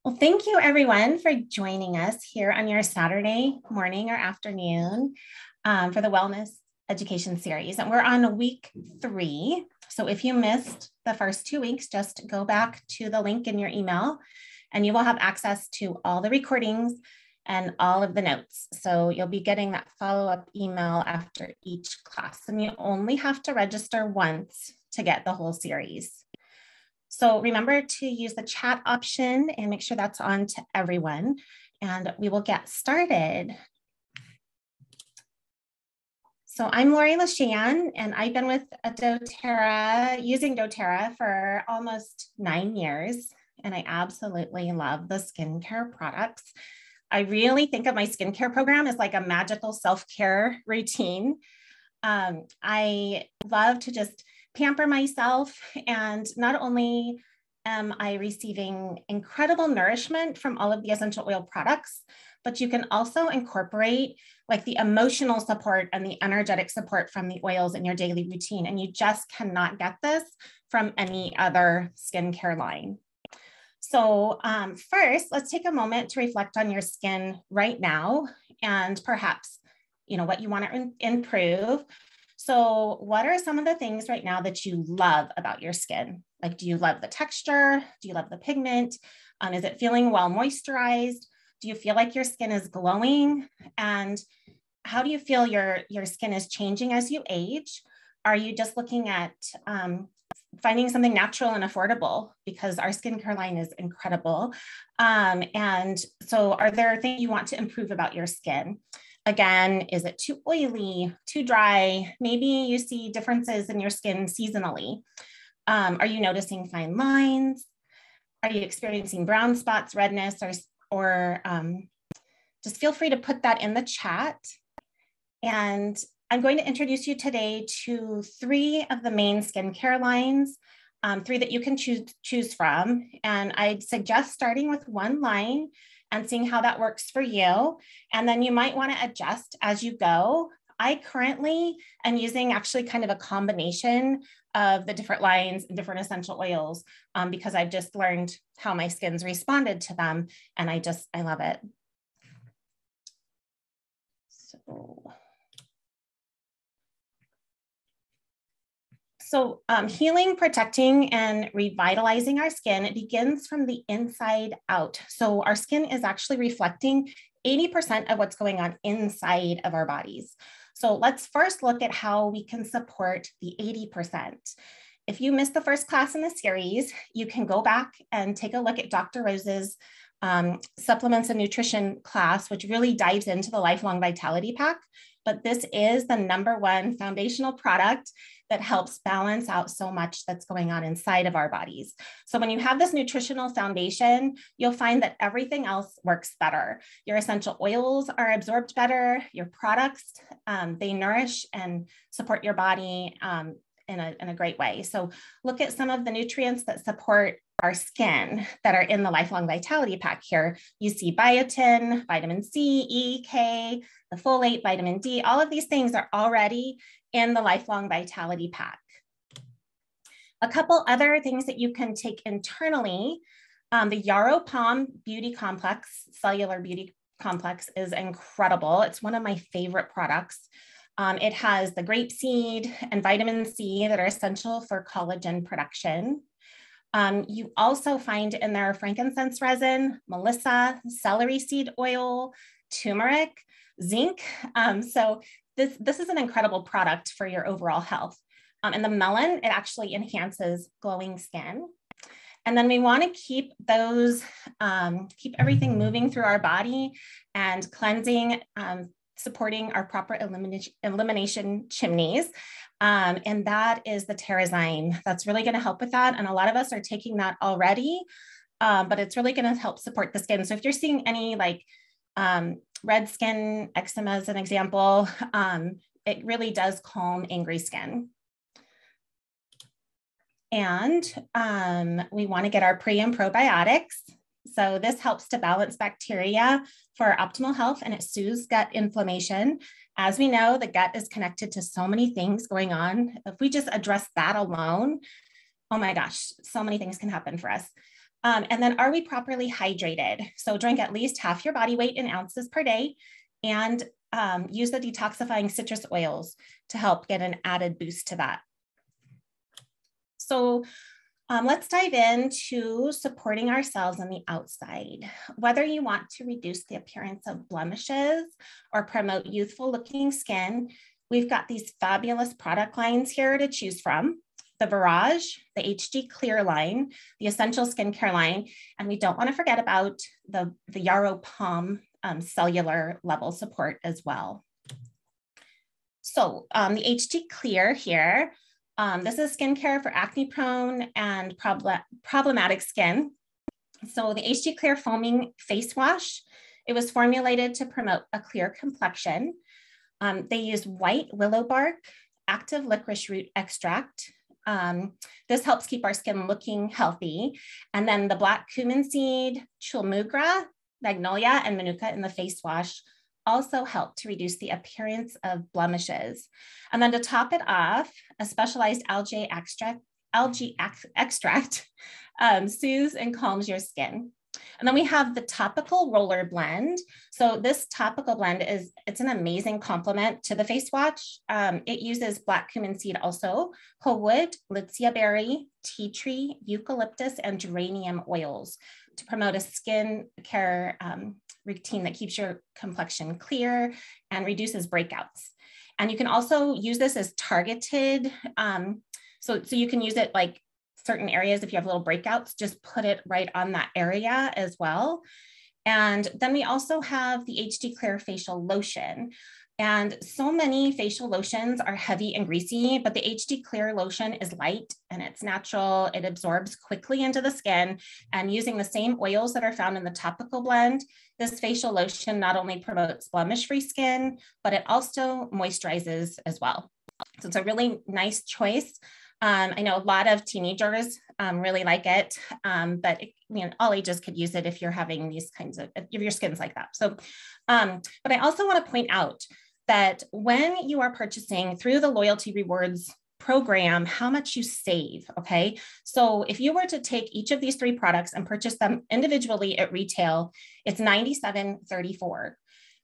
Well, thank you everyone for joining us here on your Saturday morning or afternoon for the Wellness Education Series. And we're on week 3. So if you missed the first 2 weeks, just go back to the link in your email and you will have access to all the recordings and all of the notes. So you'll be getting that follow-up email after each class, and you only have to register once to get the whole series. So remember to use the chat option and make sure that's on to everyone, and we will get started. So I'm Lori Lishan, and I've been with using Doterra for almost 9 years, and I absolutely love the skincare products. I really think of my skincare program as like a magical self-care routine. I love to just pamper myself, and not only am I receiving incredible nourishment from all of the essential oil products, but you can also incorporate like the emotional support and the energetic support from the oils in your daily routine. And you just cannot get this from any other skincare line. So first, let's take a moment to reflect on your skin right now and perhaps, what you want to improve. So what are some of the things right now that you love about your skin? Like, do you love the texture? Do you love the pigment? Is it feeling well moisturized? Do you feel like your skin is glowing? And how do you feel your skin is changing as you age? Are you just looking at finding something natural and affordable, because our skincare line is incredible? And so are there things you want to improve about your skin? Again, is it too oily, too dry? Maybe you see differences in your skin seasonally. Are you noticing fine lines? Are you experiencing brown spots, redness, or just feel free to put that in the chat. And I'm going to introduce you today to 3 of the main skincare lines, 3 that you can choose from. And I'd suggest starting with one line and seeing how that works for you. And then you might want to adjust as you go. I currently am using actually kind of a combination of the different lines and different essential oils because I've just learned how my skin's responded to them. And I love it. So healing, protecting, and revitalizing our skin, it begins from the inside out. So our skin is actually reflecting 80% of what's going on inside of our bodies. So let's first look at how we can support the 80%. If you missed the first class in the series, you can go back and take a look at Dr. Rose's supplements and nutrition class, which really dives into the Lifelong Vitality Pack. But this is the #1 foundational product that helps balance out so much that's going on inside of our bodies. So when you have this nutritional foundation, you'll find that everything else works better. Your essential oils are absorbed better. Your products, they nourish and support your body in a great way. So look at some of the nutrients that support our skin that are in the Lifelong Vitality Pack here. You see biotin, vitamin C, E, K, the folate, vitamin D, all of these things are already in the Lifelong Vitality Pack. A couple other things that you can take internally, the Yarrow Palm Beauty Complex, Cellular Beauty Complex is incredible. It's one of my favorite products. It has the grapeseed and vitamin C that are essential for collagen production. You also find in there frankincense resin, melissa, celery seed oil, turmeric, zinc. So this is an incredible product for your overall health. And the melon, it actually enhances glowing skin. And then we want to keep keep everything moving through our body and cleansing, supporting our proper elimination chimneys. And that is the Terrazyme. That's really going to help with that. And a lot of us are taking that already, but it's really going to help support the skin. So if you're seeing any like red skin, eczema as an example, it really does calm angry skin. And we want to get our pre and probiotics. So this helps to balance bacteria for optimal health, and it soothes gut inflammation. As we know, the gut is connected to so many things going on. If we just address that alone, oh my gosh, so many things can happen for us. And then are we properly hydrated? So drink at least half your body weight in ounces per day and use the detoxifying citrus oils to help get an added boost to that. So let's dive into supporting ourselves on the outside. Whether you want to reduce the appearance of blemishes or promote youthful looking skin, we've got these fabulous product lines here to choose from. The Virage, the HD Clear line, the Essential Skincare line, and we don't want to forget about the Yarrow Palm cellular level support as well. So the HD Clear here, this is skincare for acne prone and problematic skin. So the HD Clear Foaming Face Wash, it was formulated to promote a clear complexion. They use white willow bark, active licorice root extract. This helps keep our skin looking healthy. And then the black cumin seed, chulmugra, magnolia, and manuka in the face wash also help to reduce the appearance of blemishes. And then to top it off, a specialized algae extract soothes and calms your skin. And then we have the Topical Roller Blend. So this topical blend it's an amazing complement to the face wash. It uses black cumin seed also, whole wood, litsea berry, tea tree, eucalyptus, and geranium oils to promote a skin care routine that keeps your complexion clear and reduces breakouts. And you can also use this as targeted. So you can use it like certain areas. If you have little breakouts, just put it right on that area as well. And then we also have the HD Clear Facial Lotion. And so many facial lotions are heavy and greasy, but the HD Clear Lotion is light and it's natural. It absorbs quickly into the skin, and using the same oils that are found in the topical blend, this facial lotion not only promotes blemish-free skin, but it also moisturizes as well. So it's a really nice choice. I know a lot of teenagers really like it, but all ages could use it if you're having these kinds of, if your skin's like that. So, but I also want to point out that when you are purchasing through the loyalty rewards program, how much you save, okay? So if you were to take each of these three products and purchase them individually at retail, it's $97.34.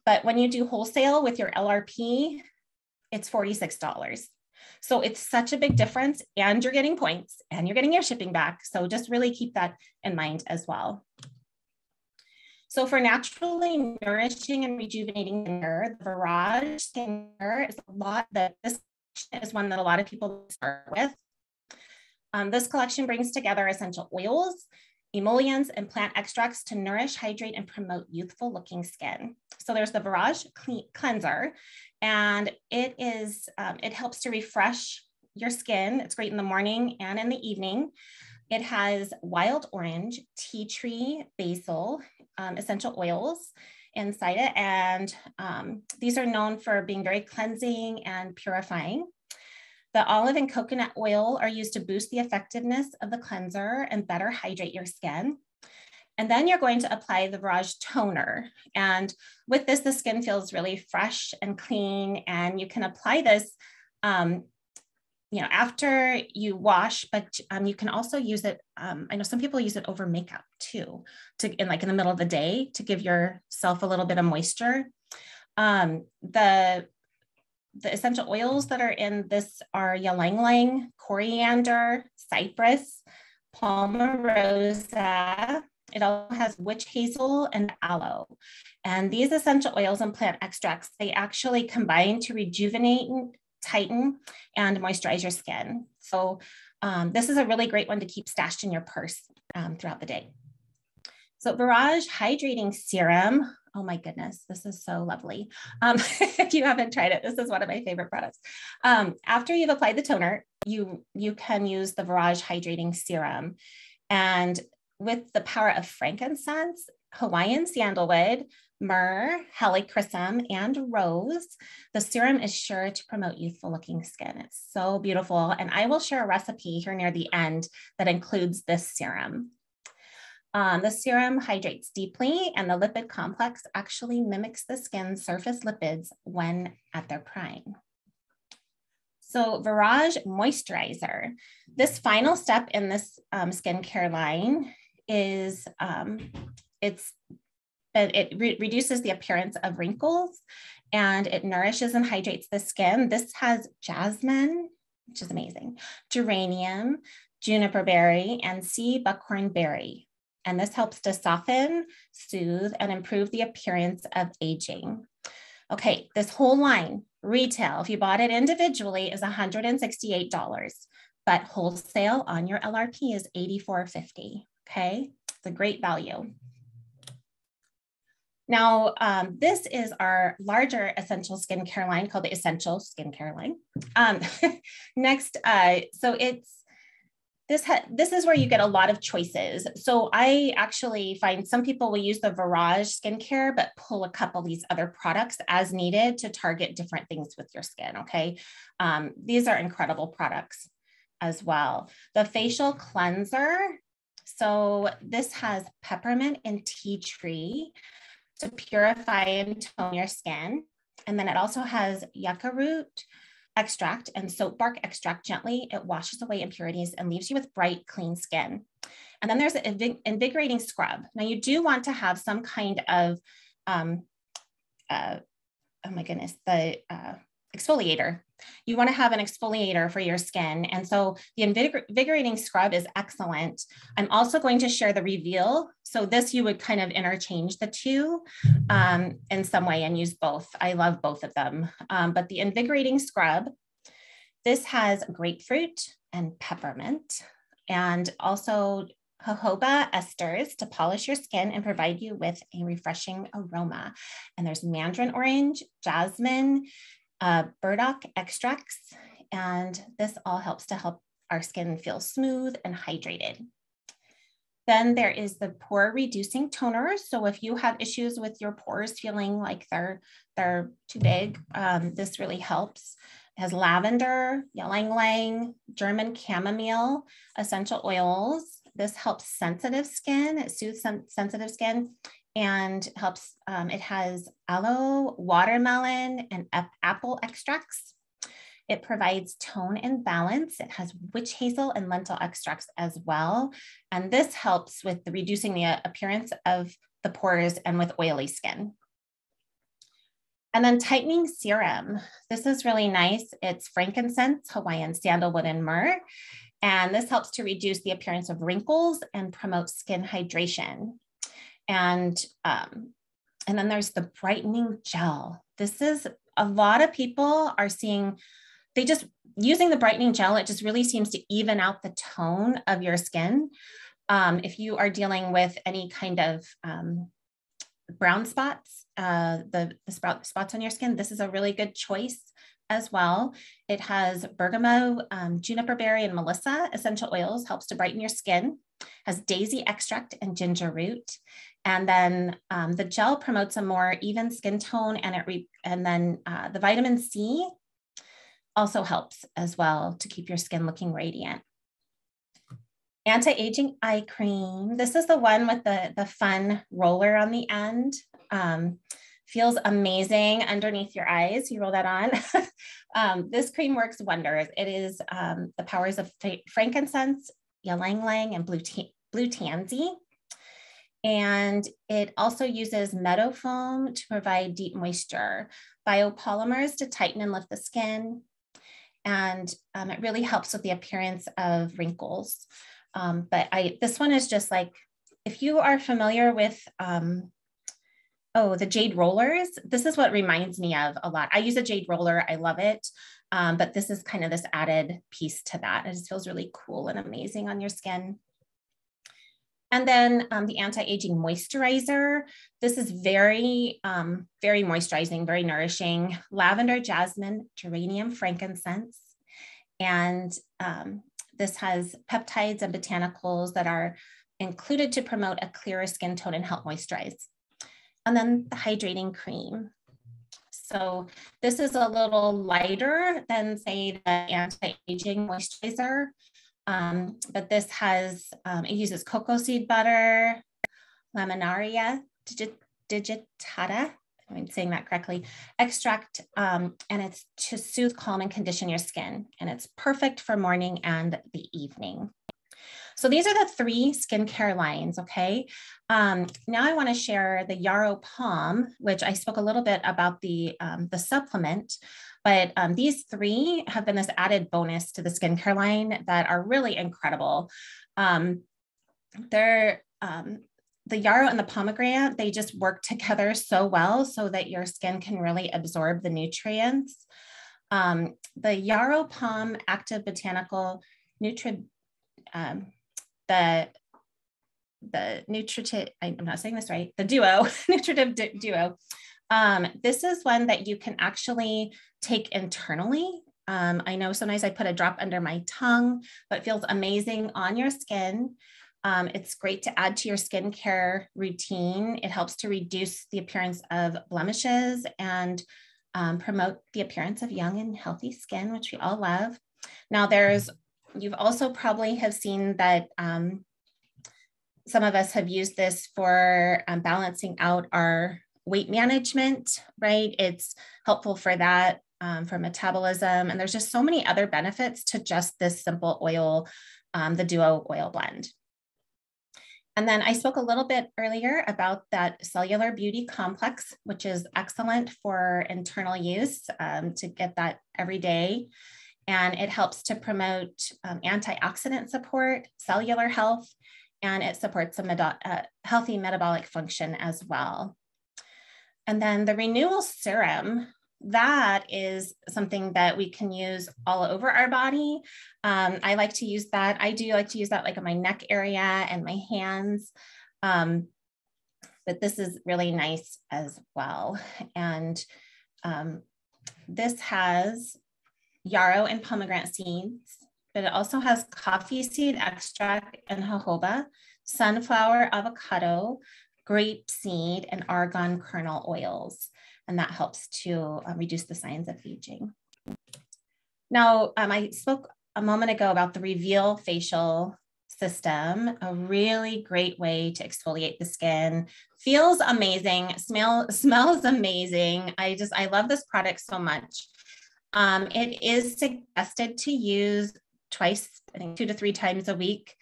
But when you do wholesale with your LRP, it's $46. So it's such a big difference, and you're getting points and you're getting your shipping back. So just really keep that in mind as well. So for naturally nourishing and rejuvenating skincare, the Virage skincare is this is one that a lot of people start with. This collection brings together essential oils, emollients, and plant extracts to nourish, hydrate, and promote youthful looking skin. So there's the Virage Cleanser, and it helps to refresh your skin. It's great in the morning and in the evening. It has wild orange, tea tree, basil, essential oils inside it. And these are known for being very cleansing and purifying. The olive and coconut oil are used to boost the effectiveness of the cleanser and better hydrate your skin. And then you're going to apply the Virage toner. And with this, the skin feels really fresh and clean. And you can apply this after you wash, but you can also use it. I know some people use it over makeup too, in the middle of the day to give yourself a little bit of moisture. The essential oils that are in this are ylang ylang, coriander, cypress, palmarosa. It also has witch hazel and aloe. And these essential oils and plant extracts, they actually combine to rejuvenate, tighten, and moisturize your skin. So this is a really great one to keep stashed in your purse throughout the day. So Virage Hydrating Serum. Oh my goodness, this is so lovely. If you haven't tried it, this is one of my favorite products. After you've applied the toner, you can use the Virage Hydrating Serum. And with the power of frankincense, Hawaiian sandalwood, myrrh, helichrysum, and rose, the serum is sure to promote youthful looking skin. It's so beautiful. And I will share a recipe here near the end that includes this serum. The serum hydrates deeply, and the lipid complex actually mimics the skin's surface lipids when at their prime. So Verage Moisturizer. This final step in this skincare line is, it reduces the appearance of wrinkles, and it nourishes and hydrates the skin. This has jasmine, which is amazing, geranium, juniper berry, and sea buckhorn berry. And this helps to soften, soothe, and improve the appearance of aging. Okay, this whole line, retail, if you bought it individually, is $168, but wholesale on your LRP is $84.50. Okay, it's a great value. Now, this is our larger essential skincare line called the Essential Skincare line. Next, so this is where you get a lot of choices. So I actually find some people will use the Virage skincare, but pull a couple of these other products as needed to target different things with your skin, okay? These are incredible products as well. The facial cleanser. So this has peppermint and tea tree to purify and tone your skin. And then it also has yucca root extract and soap bark extract. Gently, it washes away impurities and leaves you with bright, clean skin. And then there's an invigorating scrub. Now you do want to have some kind of, oh my goodness, the exfoliator. You want to have an exfoliator for your skin. And so the invigorating scrub is excellent. I'm also going to share the reveal. So this, you would kind of interchange the two in some way and use both. I love both of them. But the invigorating scrub, this has grapefruit and peppermint, and also jojoba esters to polish your skin and provide you with a refreshing aroma. And there's mandarin orange, jasmine, burdock extracts, and this all helps to help our skin feel smooth and hydrated. Then there is the pore reducing toner. So if you have issues with your pores feeling like they're too big, this really helps. It has lavender, ylang ylang, German chamomile, essential oils. This helps sensitive skin. It soothes sensitive skin and helps. It has aloe, watermelon, and apple extracts. It provides tone and balance. It has witch hazel and lentil extracts as well. And this helps with reducing the appearance of the pores and with oily skin. And then tightening serum. This is really nice. It's frankincense, Hawaiian sandalwood, and myrrh. And this helps to reduce the appearance of wrinkles and promote skin hydration. And then there's the brightening gel. This is, a lot of people are seeing, they just, using the brightening gel, it just really seems to even out the tone of your skin. If you are dealing with any kind of brown spots, the spots on your skin, this is a really good choice as well. It has bergamot, juniper berry, and melissa essential oils, helps to brighten your skin, has daisy extract and ginger root. And then the gel promotes a more even skin tone, and then the vitamin C also helps as well to keep your skin looking radiant. Anti-aging eye cream. This is the one with the fun roller on the end. Feels amazing underneath your eyes. You roll that on. This cream works wonders. It is the powers of frankincense, ylang ylang, and blue tansy. And it also uses meadow foam to provide deep moisture, biopolymers to tighten and lift the skin. And it really helps with the appearance of wrinkles. But this one is just like, if you are familiar with, the jade rollers, this is what reminds me of a lot. I use a jade roller, I love it. But this is kind of this added piece to that. It just feels really cool and amazing on your skin. And then the anti-aging moisturizer. This is very, very moisturizing, very nourishing. Lavender, jasmine, geranium, frankincense. And this has peptides and botanicals that are included to promote a clearer skin tone and help moisturize. And then the hydrating cream. So this is a little lighter than, say, the anti-aging moisturizer. But this has, it uses cocoa seed butter, laminaria digitata, I'm saying that correctly, extract, and it's to soothe, calm, and condition your skin. And it's perfect for morning and the evening. So these are the 3 skincare lines, okay? Now I want to share the Yarrow Palm, which I spoke a little bit about the supplement, but these 3 have been this added bonus to the skincare line that are really incredible. They're the Yarrow and the pomegranate, they just work together so well so that your skin can really absorb the nutrients. The Yarrow Palm Active Botanical Nutritive, the Nutritive, I'm not saying this right, the Duo, Nutritive Duo. This is one that you can actually take internally. I know sometimes I put a drop under my tongue, but it feels amazing on your skin. It's great to add to your skincare routine. It helps to reduce the appearance of blemishes and promote the appearance of young and healthy skin, which we all love. Now you've also probably have seen that some of us have used this for balancing out our weight management, right? It's helpful for that, for metabolism. And there's just so many other benefits to just this simple oil, the Duo oil blend. And then I spoke a little bit earlier about that cellular beauty complex, which is excellent for internal use to get that every day. And it helps to promote antioxidant support, cellular health, and it supports a healthy metabolic function as well. And then the Renewal Serum, that is something that we can use all over our body. I like to use that. I do like to use that like in my neck area and my hands. But this is really nice as well. And this has yarrow and pomegranate seeds, but it also has coffee seed extract and jojoba, sunflower, avocado, grape seed, and argan kernel oils. And that helps to reduce the signs of aging. Now, I spoke a moment ago about the Reveal facial system, a really great way to exfoliate the skin. Feels amazing, smells amazing. I love this product so much. It is suggested to use twice, I think 2 to 3 times a week.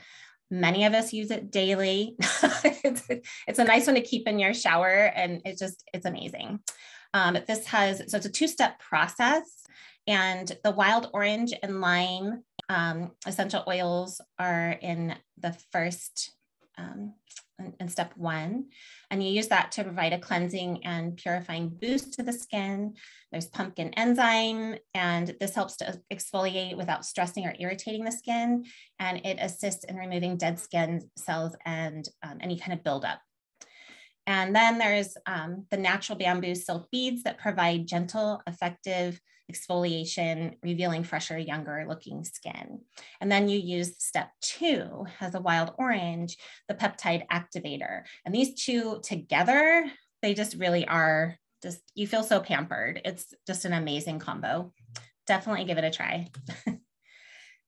Many of us use it daily. It's a nice one to keep in your shower, and it's amazing. This has, so it's a 2-step process, and the wild orange and lime essential oils are in the first, in step 1, and you use that to provide a cleansing and purifying boost to the skin. There's pumpkin enzyme, and this helps to exfoliate without stressing or irritating the skin, and it assists in removing dead skin cells and any kind of buildup. And then there's the natural bamboo silk beads that provide gentle, effective exfoliation, revealing fresher, younger looking skin. And then you use step 2 as a wild orange, the peptide activator. And these 2 together, they just really are you feel so pampered. It's just an amazing combo. Definitely give it a try.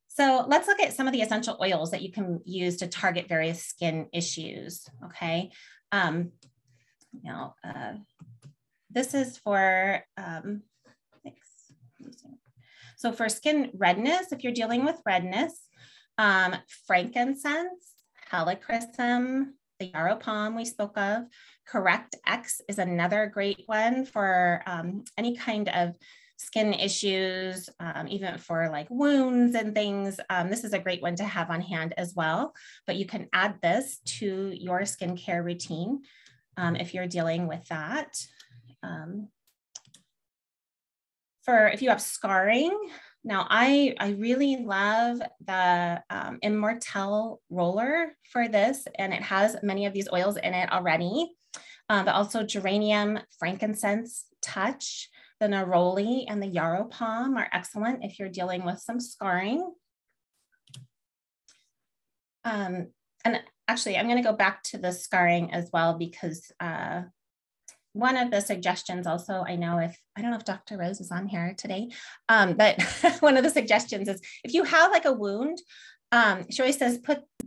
So let's look at some of the essential oils that you can use to target various skin issues, okay? This is for, so for skin redness, if you're dealing with redness, frankincense, helichrysum, the Yarrow Palm we spoke of, Correct X is another great one for any kind of skin issues, even for like wounds and things. This is a great one to have on hand as well, but you can add this to your skincare routine if you're dealing with that. If you have scarring, now I really love the Immortelle roller for this, and it has many of these oils in it already, but also geranium, frankincense, touch, the neroli, and the Yarrow Palm are excellent if you're dealing with some scarring. And actually, I'm going to go back to the scarring as well, because one of the suggestions also, I don't know if Dr. Rose is on here today, but one of the suggestions is if you have like a wound, she always says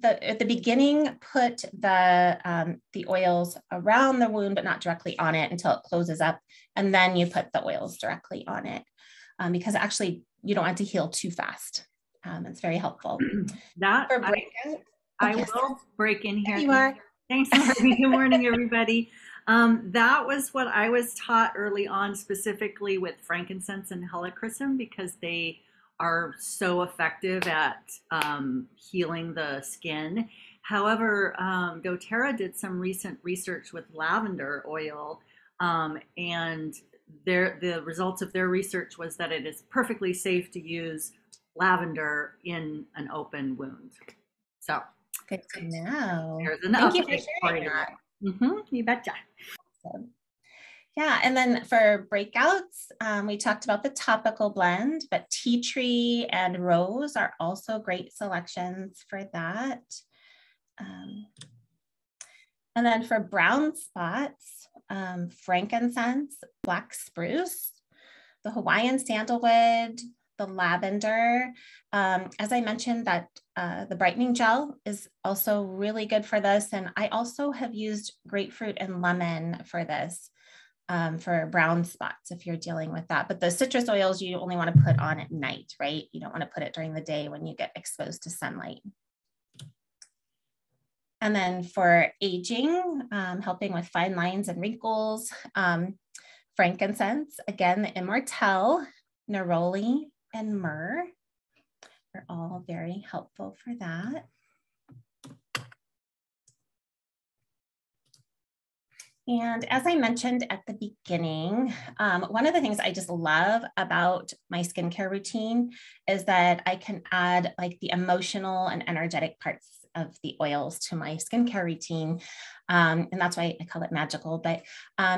at the beginning, put the oils around the wound, but not directly on it until it closes up. And then you put the oils directly on it because actually you don't want it to heal too fast. It's very helpful. I yes. will break in There here. you are. Thanks, Marty. Good morning, everybody. That was what I was taught early on, specifically with frankincense and helichrysum, because they are so effective at healing the skin. However, doTERRA did some recent research with lavender oil, and the results of their research was that it is perfectly safe to use lavender in an open wound. So Good to know. there's an Thank you for update for sharing you. that. You betcha. Awesome. Yeah, and then for breakouts, we talked about the topical blend, but tea tree and rose are also great selections for that. And then for brown spots, frankincense, black spruce, the Hawaiian sandalwood, the lavender. As I mentioned, that the brightening gel is also really good for this. And I also have used grapefruit and lemon for this, for brown spots if you're dealing with that. But the citrus oils you only want to put on at night, right? You don't want to put it during the day when you get exposed to sunlight. And then for aging, helping with fine lines and wrinkles, frankincense, again, the Immortelle, neroli, and myrrh are all very helpful for that. And as I mentioned at the beginning, one of the things I just love about my skincare routine is that I can add like the emotional and energetic parts of the oils to my skincare routine. And that's why I call it magical. But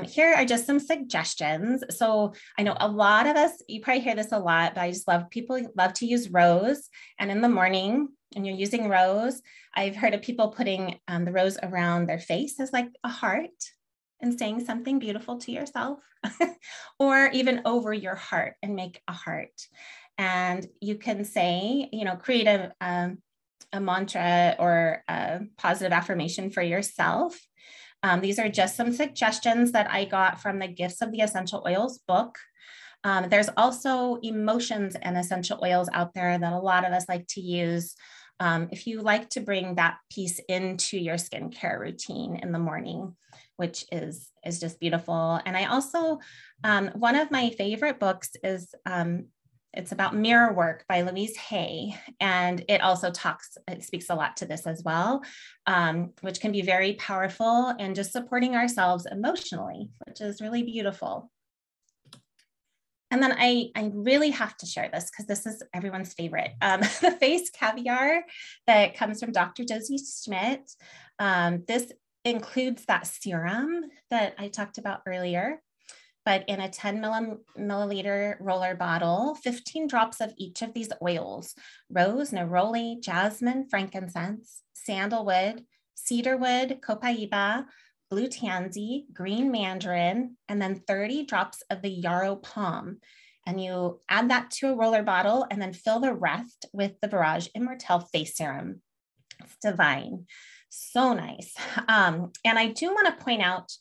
here are just some suggestions. So I know a lot of us, you probably hear this a lot, but I just love, people love to use rose. And in the morning, when you're using rose, I've heard of people putting the rose around their face as like a heart and saying something beautiful to yourself, or even over your heart and make a heart. And you can say, you know, create a mantra or a positive affirmation for yourself. These are just some suggestions that I got from the Gifts of the Essential Oils book. There's also emotions and essential oils out there that a lot of us like to use. If you like to bring that piece into your skincare routine in the morning, which is just beautiful. And I also, one of my favorite books is, it's about mirror work by Louise Hay. And it also it speaks a lot to this as well, which can be very powerful and just supporting ourselves emotionally, which is really beautiful. And then I really have to share this because this is everyone's favorite. The face caviar that comes from Dr. Josie Schmidt. This includes that serum that I talked about earlier, but in a 10 milliliter roller bottle, 15 drops of each of these oils: rose, neroli, jasmine, frankincense, sandalwood, cedarwood, copaiba, blue tansy, green mandarin, and then 30 drops of the Yarrow Palm. And you add that to a roller bottle and then fill the rest with the Virage Immortelle face serum. It's divine. So nice. And I do want to point out,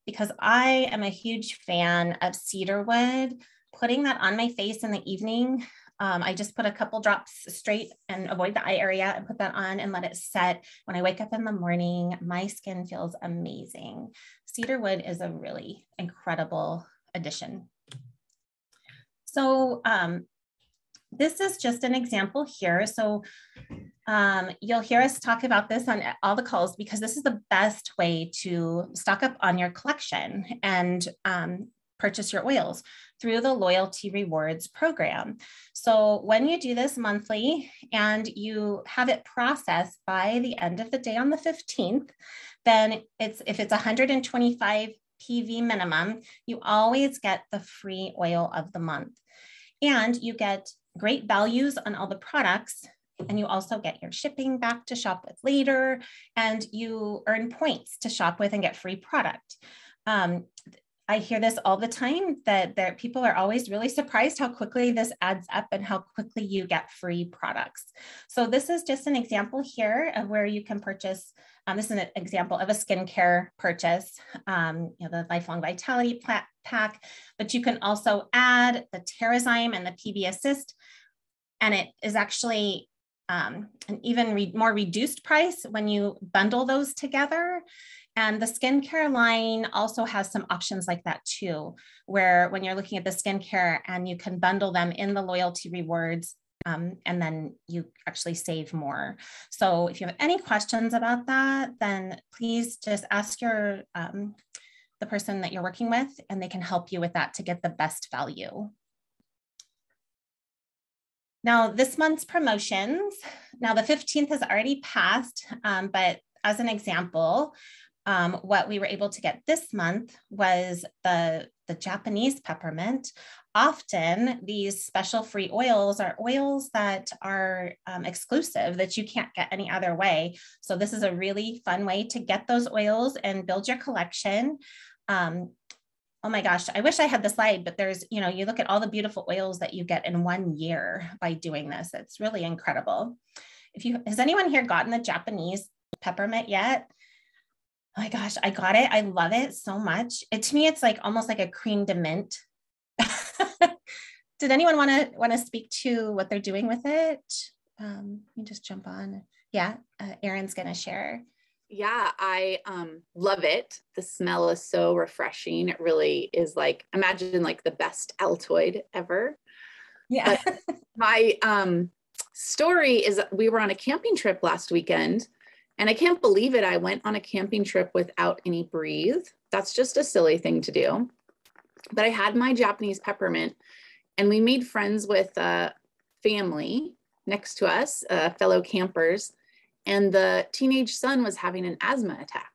because I am a huge fan of cedarwood, putting that on my face in the evening. I just put a couple drops straight and avoid the eye area and put that on and let it set. When I wake up in the morning, my skin feels amazing. Cedarwood is a really incredible addition. So this is just an example here. So you'll hear us talk about this on all the calls, because this is the best way to stock up on your collection and purchase your oils through the Loyalty Rewards program. So when you do this monthly and you have it processed by the end of the day on the 15th, then if it's 125 PV minimum, you always get the free oil of the month. And you get great values on all the products. And you also get your shipping back to shop with later, and you earn points to shop with and get free product. I hear this all the time, that people are always really surprised how quickly this adds up and how quickly you get free products. So this is just an example here of where you can purchase. This is an example of a skincare purchase, the Lifelong Vitality Pack, but you can also add the Terrazyme and the PB Assist. And it is actually an even more reduced price when you bundle those together. And the skincare line also has some options like that too, where when you're looking at the skincare and you can bundle them in the loyalty rewards, and then you actually save more. So if you have any questions about that, then please just ask the person that you're working with, and they can help you with that to get the best value. Now, this month's promotions, now the 15th has already passed, but as an example, what we were able to get this month was the Japanese peppermint. Often these special free oils are oils that are exclusive, that you can't get any other way. So this is a really fun way to get those oils and build your collection. Oh my gosh, I wish I had the slide, but there's, you look at all the beautiful oils that you get in 1 year by doing this. It's really incredible. Has anyone here gotten the Japanese peppermint yet? Oh my gosh, I got it. I love it so much. To me, it's like almost like a cream de mint. Did anyone want to speak to what they're doing with it? Let me just jump on. Yeah, Erin's going to share. Yeah, I love it. The smell is so refreshing. It really is like, imagine like the best Altoid ever. Yeah. But my story is we were on a camping trip last weekend, and I can't believe it. I went on a camping trip without any breathe. That's just a silly thing to do. But I had my Japanese peppermint, and we made friends with a family next to us, fellow campers. And the teenage son was having an asthma attack.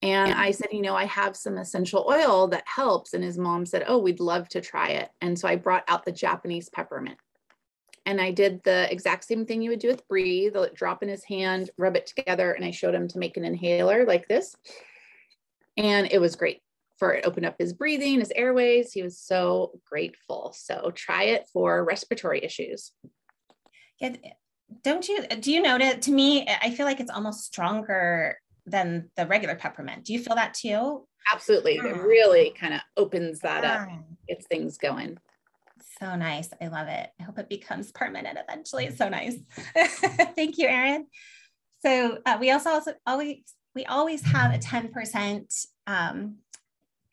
And I said, I have some essential oil that helps. And his mom said, oh, we'd love to try it. And so I brought out the Japanese peppermint. And I did the exact same thing you would do with Breathe, drop in his hand, rub it together. And I showed him to make an inhaler like this. And it was great. It opened up his breathing, his airways. He was so grateful. So try it for respiratory issues. Yeah. Do you notice, to me, I feel like it's almost stronger than the regular peppermint. Do you feel that too? Absolutely. It really kind of opens that up, gets things going. So nice. I love it. I hope it becomes permanent eventually. It's so nice. Thank you, Erin. So we always have a 10%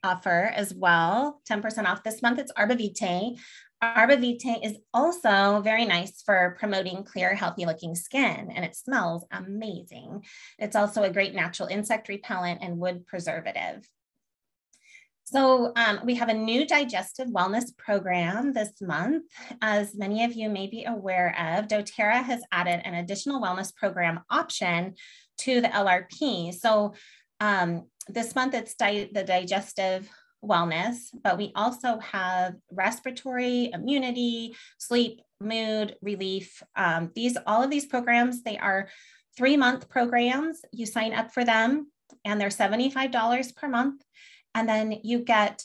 offer as well. 10% off this month. It's Arbor Vitae. Arbor Vitae is also very nice for promoting clear, healthy looking skin, and it smells amazing. It's also a great natural insect repellent and wood preservative. So we have a new digestive wellness program this month. As many of you may be aware of, Doterra has added an additional wellness program option to the LRP. So this month it's the digestive wellness, but we also have respiratory, immunity, sleep, mood, relief. All of these programs, they are 3-month programs. You sign up for them and they're $75 per month. And then you get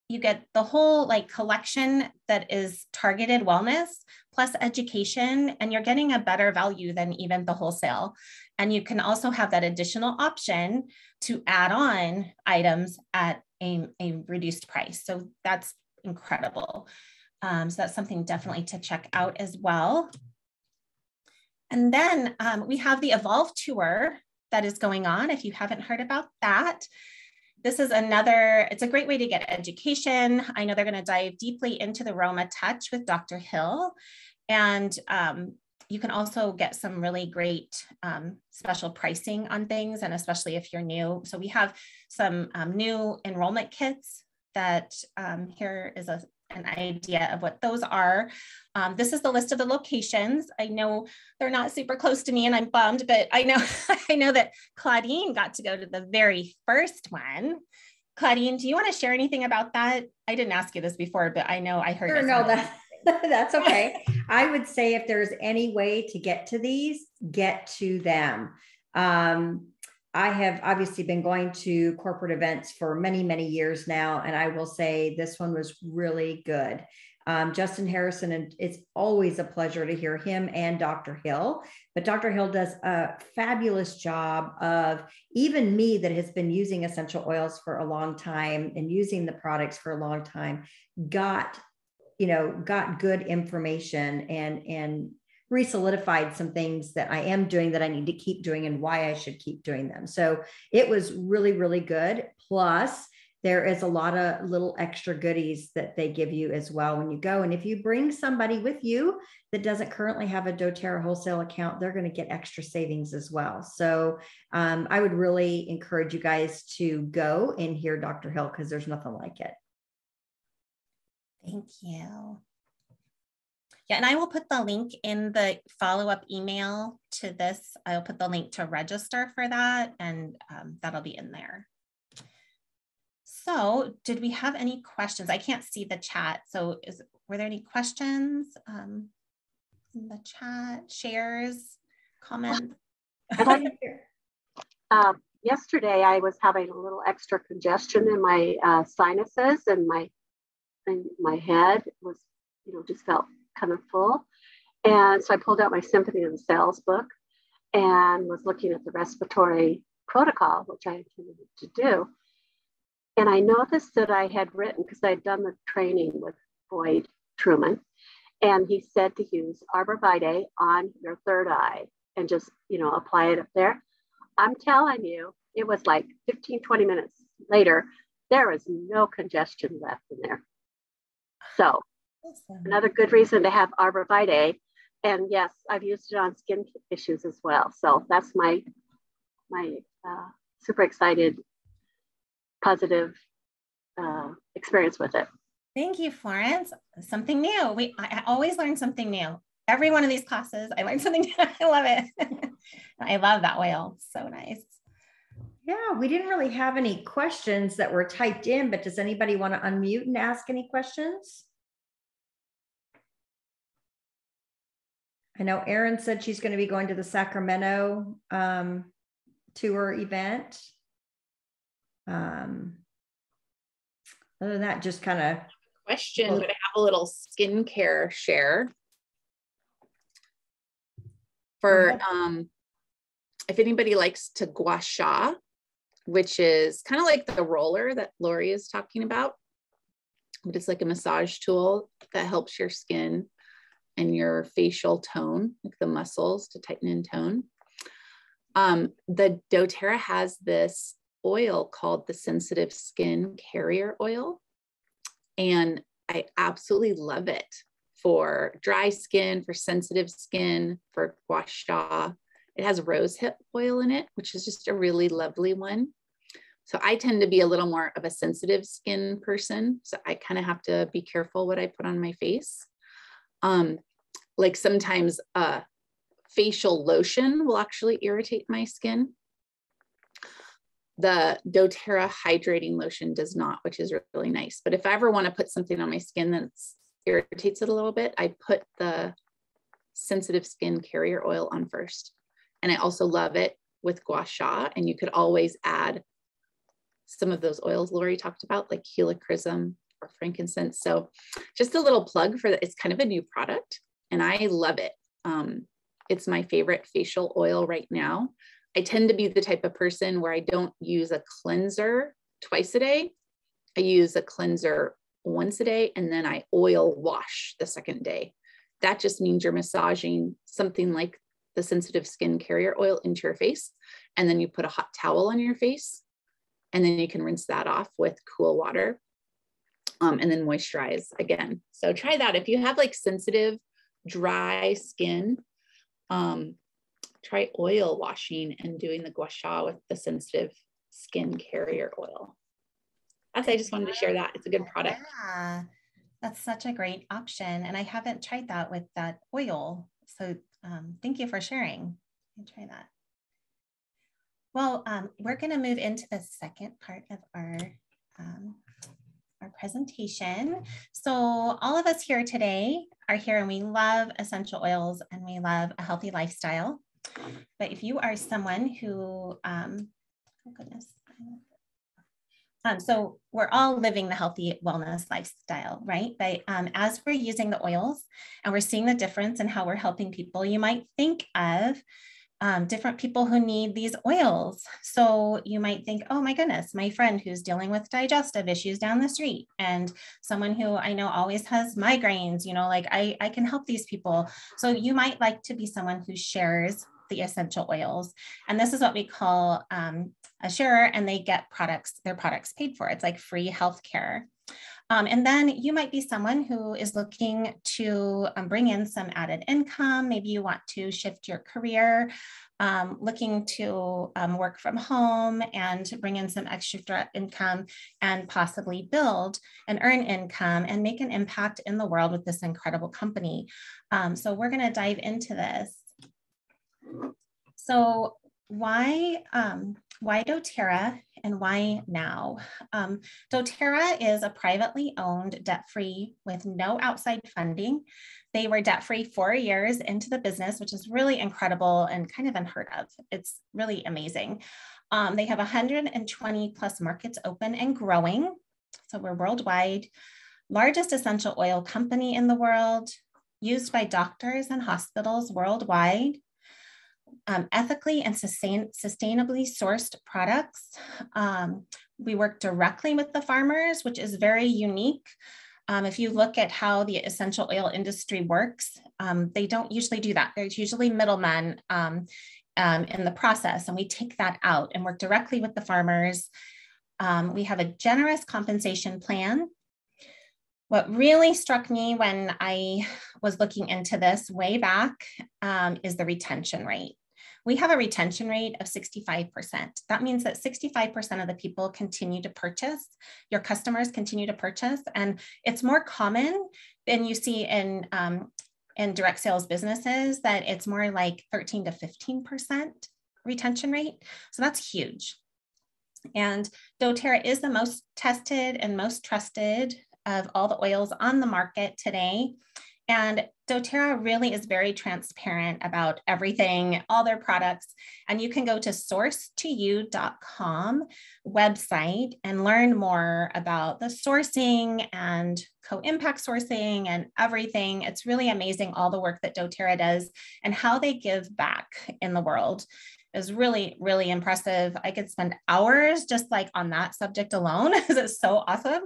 the whole collection that is targeted wellness plus education, and you're getting a better value than even the wholesale. And you can also have that additional option to add on items at a reduced price. So that's incredible. So that's something definitely to check out as well. And then we have the Evolve Tour that is going on. If you haven't heard about that, this is it's a great way to get education. I know they're going to dive deeply into the Roma Touch with Dr. Hill. And you can also get some really great special pricing on things, and especially if you're new. So we have some new enrollment kits that here is an idea of what those are. This is the list of the locations. I know they're not super close to me and I'm bummed, but I know that Claudine got to go to the very first one. Claudine, do you want to share anything about that? I didn't ask you this before, but I know I heard. Sure, no, that's okay. I would say if there's any way to get to these, get to them. I have obviously been going to corporate events for many, many years now, and I will say this one was really good. Justin Harrison, and it's always a pleasure to hear him and Dr. Hill, but Dr. Hill does a fabulous job of, even me that has been using essential oils for a long time and using the products for a long time, got good information and re-solidified some things that I am doing that I need to keep doing and why I should keep doing them. So it was really, really good. Plus, there is a lot of little extra goodies that they give you as well when you go. And if you bring somebody with you that doesn't currently have a doTERRA wholesale account, they're going to get extra savings as well. So I would really encourage you guys to go and hear Dr. Hill, because there's nothing like it. Thank you. Yeah, and I will put the link in the follow-up email to this. I'll put the link to register for that, and that'll be in there. So did we have any questions? I can't see the chat. So were there any questions in the chat, shares, comments? Yesterday, I was having a little extra congestion in my sinuses, and my head was, just felt kind of full. And so I pulled out my Symphony of the Cells book and was looking at the Respiratory Protocol, which I intended to do. And I noticed that I had written, because I had done the training with Boyd Truman, and he said to use Arbor Vitae on your third eye and just, apply it up there. I'm telling you, it was like 15, 20 minutes later, there was no congestion left in there. So another good reason to have Arbor Vitae. And yes, I've used it on skin issues as well. So that's my super excited, positive experience with it. Thank you, Florence. Something new. I always learn something new. Every one of these classes, I learned something new. I love it. I love that oil. So nice. Yeah, we didn't really have any questions that were typed in, but does anybody want to unmute and ask any questions? I know Erin said she's going to be going to the Sacramento tour event. Other than that, just kind of question, but I have a little skincare share for if anybody likes to gua sha, which is kind of like the roller that Lori is talking about, but it's like a massage tool that helps your skin and your facial tone, like the muscles to tighten and tone. The doTERRA has this oil called the Sensitive Skin Carrier Oil. And I absolutely love it for dry skin, for sensitive skin, for gua sha. It has rosehip oil in it, which is just a really lovely one. So I tend to be a little more of a sensitive skin person. So I kind of have to be careful what I put on my face. Like sometimes facial lotion will actually irritate my skin. The doTERRA hydrating lotion does not, which is really nice. But if I ever want to put something on my skin that irritates it a little bit, I put the Sensitive Skin Carrier Oil on first. And I also love it with gua sha. And you could always add some of those oils Lori talked about, like helichrysum or frankincense. So just a little plug for that. It's kind of a new product and I love it. It's my favorite facial oil right now. I tend to be the type of person where I don't use a cleanser twice a day. I use a cleanser once a day and then I oil wash the second day. That just means you're massaging something like the Sensitive Skin Carrier Oil into your face. And then you put a hot towel on your face and then you can rinse that off with cool water and then moisturize again. So try that. If you have like sensitive, dry skin, try oil washing and doing the gua sha with the Sensitive Skin Carrier Oil. I just wanted to share that. It's a good product. Yeah, that's such a great option. And I haven't tried that with that oil. So thank you for sharing. I'll try that. Well, we're going to move into the second part of our presentation. So all of us here today are here and we love essential oils and we love a healthy lifestyle. But if you are someone who, oh goodness. So we're all living the healthy wellness lifestyle, right? But as we're using the oils and we're seeing the difference in how we're helping people, you might think of different people who need these oils. So you might think, oh my goodness, my friend who's dealing with digestive issues down the street, and someone who I know always has migraines, you know, like I can help these people. So you might like to be someone who shares the essential oils. And this is what we call a sharer, and they get their products paid for. It's like free healthcare. And then you might be someone who is looking to bring in some added income. Maybe you want to shift your career, looking to work from home and bring in some extra income and possibly build and earn income and make an impact in the world with this incredible company. So we're going to dive into this. So why Doterra and why now? Doterra is a privately owned, debt-free with no outside funding. They were debt-free 4 years into the business, which is really incredible and kind of unheard of. It's really amazing. They have 120 plus markets open and growing. So we're worldwide, largest essential oil company in the world, used by doctors and hospitals worldwide. Ethically and sustainably sourced products. We work directly with the farmers, which is very unique. If you look at how the essential oil industry works, they don't usually do that. There's usually middlemen in the process, and we take that out and work directly with the farmers. We have a generous compensation plan. What really struck me when I was looking into this way back is the retention rate. We have a retention rate of 65%. That means that 65% of the people continue to purchase. Your customers continue to purchase, and it's more common than you see in direct sales businesses, that it's more like 13 to 15% retention rate. So that's huge. And Doterra is the most tested and most trusted of all the oils on the market today. And Doterra really is very transparent about everything, all their products. And you can go to sourcetoyou.com website and learn more about the sourcing and co-impact sourcing and everything. It's really amazing, all the work that Doterra does and how they give back in the world is really, really impressive. I could spend hours just like on that subject alone, because it's so awesome.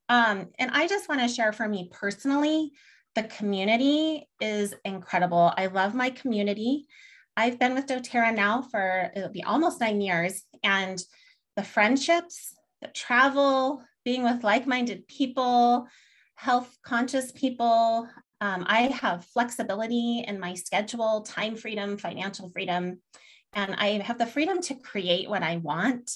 And I just want to share, for me personally, the community is incredible. I love my community. I've been with Doterra now for, it'll be almost 9 years, and the friendships, the travel, being with like-minded people, health conscious people. I have flexibility in my schedule, time freedom, financial freedom, and I have the freedom to create what I want.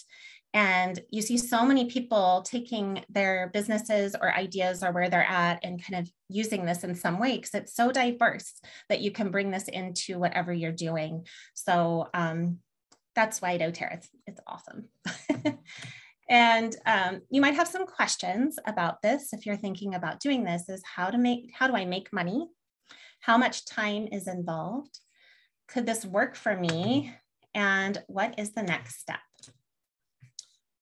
And you see so many people taking their businesses or ideas or where they're at and kind of using this in some way, because it's so diverse that you can bring this into whatever you're doing. So that's why Doterra, it's awesome. And you might have some questions about this if you're thinking about doing this, is how do I make money? How much time is involved? Could this work for me? And what is the next step?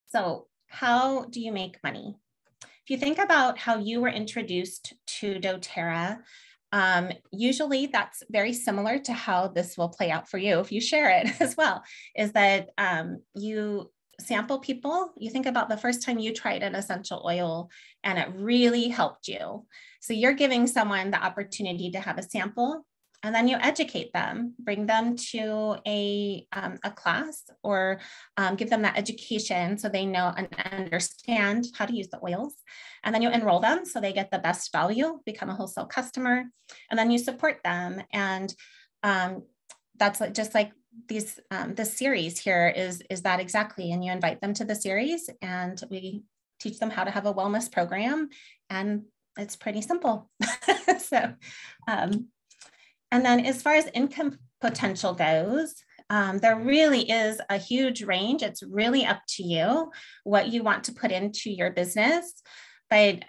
So how do you make money? If you think about how you were introduced to Doterra, usually that's very similar to how this will play out for you if you share it as well, is that you sample people. You think about the first time you tried an essential oil and it really helped you. So you're giving someone the opportunity to have a sample, and then you educate them, bring them to a class, or give them that education so they know and understand how to use the oils. And then you enroll them so they get the best value, become a wholesale customer, and then you support them. And that's just like these, this series here is that exactly. And you invite them to the series, and we teach them how to have a wellness program, and it's pretty simple. So, and then as far as income potential goes, there really is a huge range. It's really up to you what you want to put into your business. But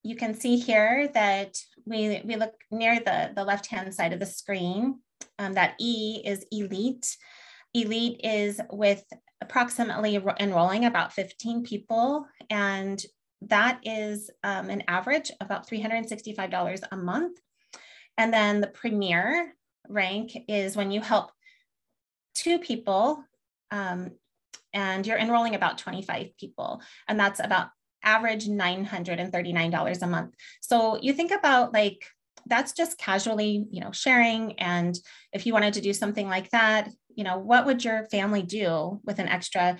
you can see here that we look near the left-hand side of the screen, that E is elite. Elite is with approximately enrolling about 15 people. And that is an average of about $365 a month. And then the premier rank is when you help 2 people, and you're enrolling about 25 people, and that's about average $939 a month. So you think about like, that's just casually, sharing. And if you wanted to do something like that, what would your family do with an extra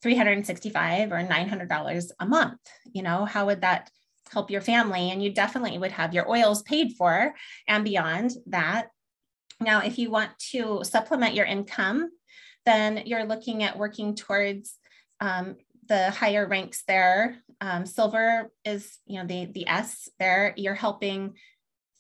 $365 or $900 a month? How would that help your family? And you definitely would have your oils paid for and beyond that. Now, if you want to supplement your income, then you're looking at working towards the higher ranks there. Silver is, the S there. You're helping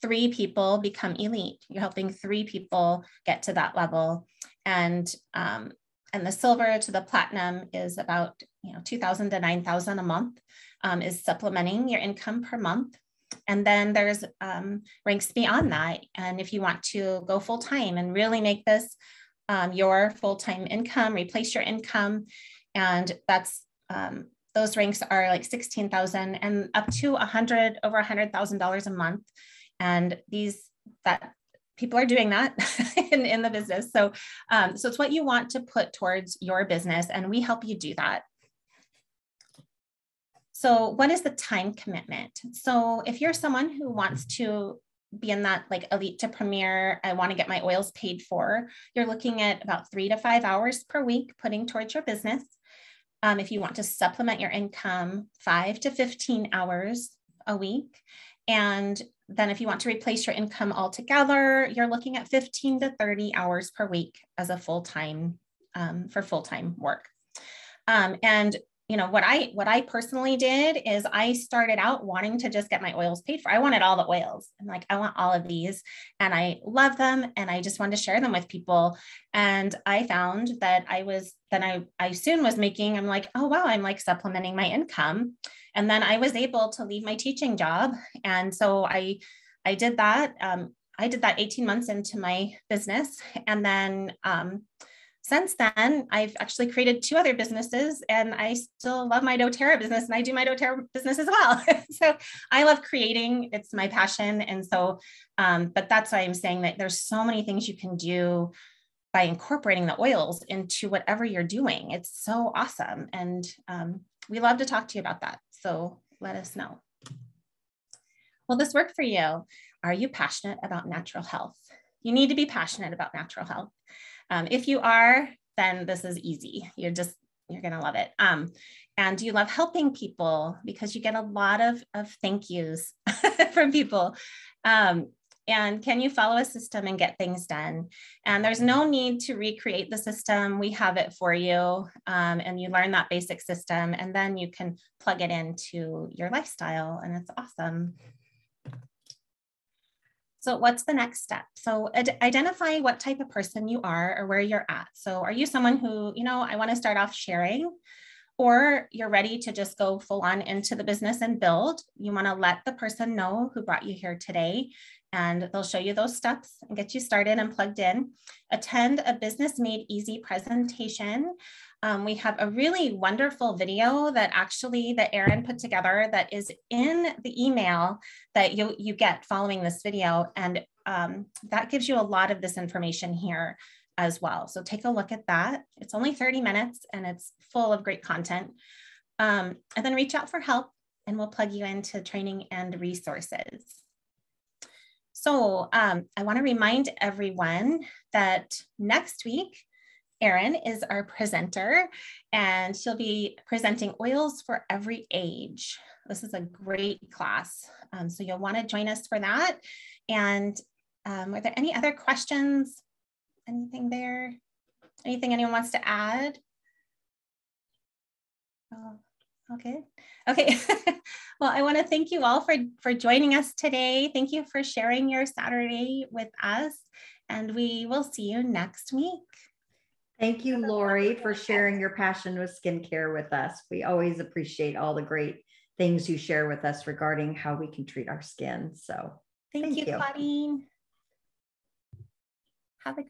3 people become elite. You're helping 3 people get to that level. And the silver to the platinum is about, $2,000 to $9,000 a month, is supplementing your income per month. And then there's ranks beyond that. And if you want to go full time and really make this your full-time income, replace your income, and that's those ranks are like $16,000 and up to over $100,000 a month. And that people are doing that in the business. So it's what you want to put towards your business, and we help you do that. So what is the time commitment? So if you're someone who wants to be in that like elite to premier, I want to get my oils paid for, you're looking at about 3 to 5 hours per week putting towards your business. If you want to supplement your income, 5 to 15 hours a week. And then if you want to replace your income altogether, you're looking at 15 to 30 hours per week as a full-time, for full-time work. And what I personally did is I started out wanting to just get my oils paid for. I wanted all the oils. I'm like, I want all of these, and I love them, and I just wanted to share them with people. And I found that I soon was making, I'm like, oh, wow, I'm like supplementing my income. And then I was able to leave my teaching job. And so I did that. I did that 18 months into my business. And then, since then, I've actually created 2 other businesses, and I still love my doTERRA business, and I do my doTERRA business as well. So I love creating, it's my passion. And so, but that's why I'm saying that there's so many things you can do by incorporating the oils into whatever you're doing. It's so awesome. And we love to talk to you about that. So let us know. Will this work for you? Are you passionate about natural health? You need to be passionate about natural health. If you are, then this is easy. You're going to love it. And you love helping people because you get a lot of thank yous from people. And can you follow a system and get things done? And there's no need to recreate the system. We have it for you. And you learn that basic system, and then you can plug it into your lifestyle, and it's awesome. So what's the next step? So identify what type of person you are or where you're at. So are you someone who, I want to start off sharing, or you're ready to just go full on into the business and build? You want to let the person know who brought you here today, and they'll show you those steps and get you started and plugged in. Attend a Business Made Easy presentation. We have a really wonderful video that Erin put together that is in the email that you get following this video. And that gives you a lot of this information here as well. So take a look at that. It's only 30 minutes and it's full of great content. And then reach out for help, and we'll plug you into training and resources. So I want to remind everyone that next week, Erin is our presenter, and she'll be presenting oils for every age. This is a great class. So you'll want to join us for that. And are there any other questions? Anything there? Anything anyone wants to add? Oh, okay. Okay. Well, I want to thank you all for joining us today. Thank you for sharing your Saturday with us, and we will see you next week. Thank you, Lori, for sharing your passion with skincare with us. We always appreciate all the great things you share with us regarding how we can treat our skin. So thank you, Claudine. Have a great